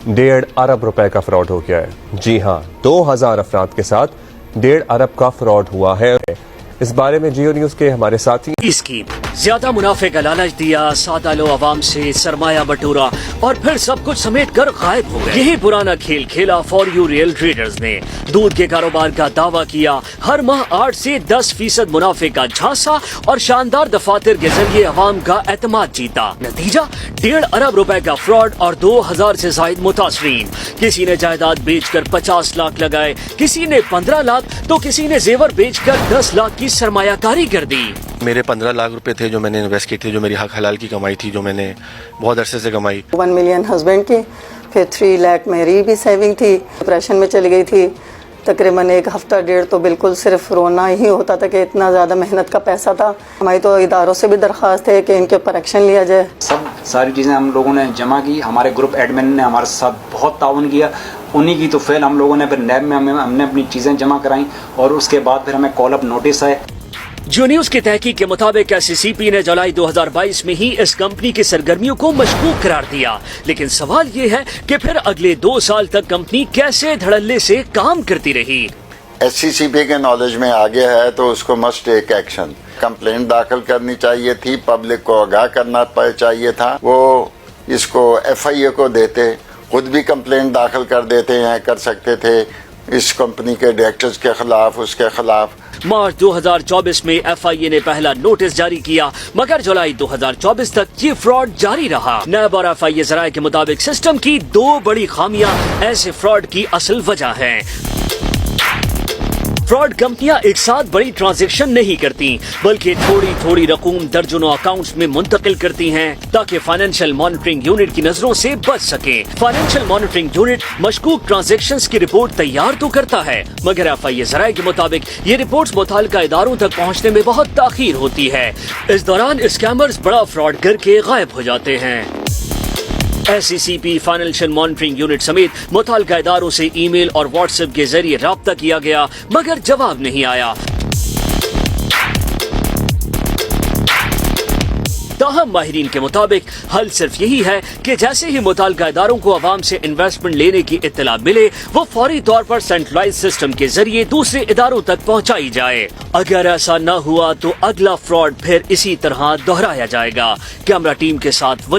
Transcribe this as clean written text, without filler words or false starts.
1.5 अरब रुपए का फ्रॉड हो गया है। जी हाँ, 2000 अफराद के साथ 1.5 अरब का फ्रॉड हुआ है। इस बारे में जियो न्यूज के हमारे साथी स्कीम ज्यादा मुनाफे का लालच दिया, सादा लो आवाम से सरमाया बटोरा और फिर सब कुछ समेट कर गायब हो गए। यही पुराना खेल खेला फॉर यू रियल ट्रेडर्स ने। दूध के कारोबार का दावा किया, हर माह 8 से 10% मुनाफे का झांसा और शानदार दफातर के जरिए आवाम का एतमाद जीता। नतीजा 1.5 अरब रुपए का फ्रॉड और 2000 से जायद मुतासरीन। किसी ने जायदाद बेचकर 50 लाख लगाए, किसी ने 15 लाख तो किसी ने जेवर बेचकर 10 लाख की सरमायाकारी कर दी। मेरे 15 लाख रुपए थे जो मैंने इन्वेस्ट किए थे, जो मेरी हक हलाल की कमाई थी, जो मैंने बहुत अरसे से कमाई। 1 मिलियन हस्बैंड की, फिर 3 लाख मेरी भी सेविंग थी। डिप्रेशन में चली गई थी। तकरीबन 1 हफ्ता 1.5 तो बिल्कुल सिर्फ रोना ही होता था कि इतना ज़्यादा मेहनत का पैसा था। हमारी तो इदारों से भी दरख्वास्त है कि इनके ऊपर एक्शन लिया जाए। सारी चीज़ें हम लोगों ने जमा की। हमारे ग्रुप एडमिन ने हमारे साथ बहुत ताउन किया। उन्हीं की तो फेल हम लोगों ने फिर नैब में हमने अपनी चीज़ें जमा कराई और उसके बाद फिर हमें कॉल अप नोटिस आए। जियो न्यूज की तहकीक के मुताबिक SCCP ने जुलाई 2022 में ही इस कंपनी की सरगर्मियों को मशकूक करार दिया। लेकिन सवाल ये है कि फिर अगले 2 साल तक कंपनी कैसे धड़ल्ले से काम करती रही। SCCP के नॉलेज में आगे है तो उसको मस्ट टेक एक्शन। कंप्लेंट दाखिल करनी चाहिए थी, पब्लिक को आगाह करना चाहिए था। वो इसको FIA को देते, खुद भी कंप्लेंट दाखिल कर देते हैं, कर सकते थे इस कंपनी के डायरेक्टर्स के खिलाफ, उसके खिलाफ। मार्च 2024 में FIA ने पहला नोटिस जारी किया, मगर जुलाई 2024 तक ये फ्रॉड जारी रहा। नैब और FIA ज़राए के मुताबिक सिस्टम की 2 बड़ी खामियां ऐसे फ्रॉड की असल वजह हैं। फ्रॉड कंपनियां एक साथ बड़ी ट्रांजैक्शन नहीं करती, बल्कि थोड़ी थोड़ी रकूम दर्जनों अकाउंट्स में मुंतकिल करती हैं ताकि फाइनेंशियल मॉनिटरिंग यूनिट की नजरों से बच सके। फाइनेंशियल मॉनिटरिंग यूनिट मशकूक ट्रांजैक्शंस की रिपोर्ट तैयार तो करता है, मगर FIA ज़राए के मुताबिक ये रिपोर्ट्स मुताल्लिका इदारों तक पहुँचने में बहुत ताखीर होती है। इस दौरान स्कैमर्स बड़ा फ्रॉड करके गायब हो जाते हैं। SCCP फाइनेंशियल मॉनिटरिंग यूनिट समेत मुताल्लिका इदारों से ईमेल और व्हाट्सएप के जरिए राब्ता किया गया, मगर जवाब नहीं आया। ताहम माहिरीन के मुताबिक हल सिर्फ यही है कि जैसे ही मुताल्लिका इदारों को अवाम से इन्वेस्टमेंट लेने की इत्तला मिले, वो फौरी तौर पर सेंट्रलाइज सिस्टम के जरिए दूसरे इदारों तक पहुंचाई जाए। अगर ऐसा न हुआ तो अगला फ्रॉड फिर इसी तरह दोहराया जाएगा। कैमरा टीम के साथ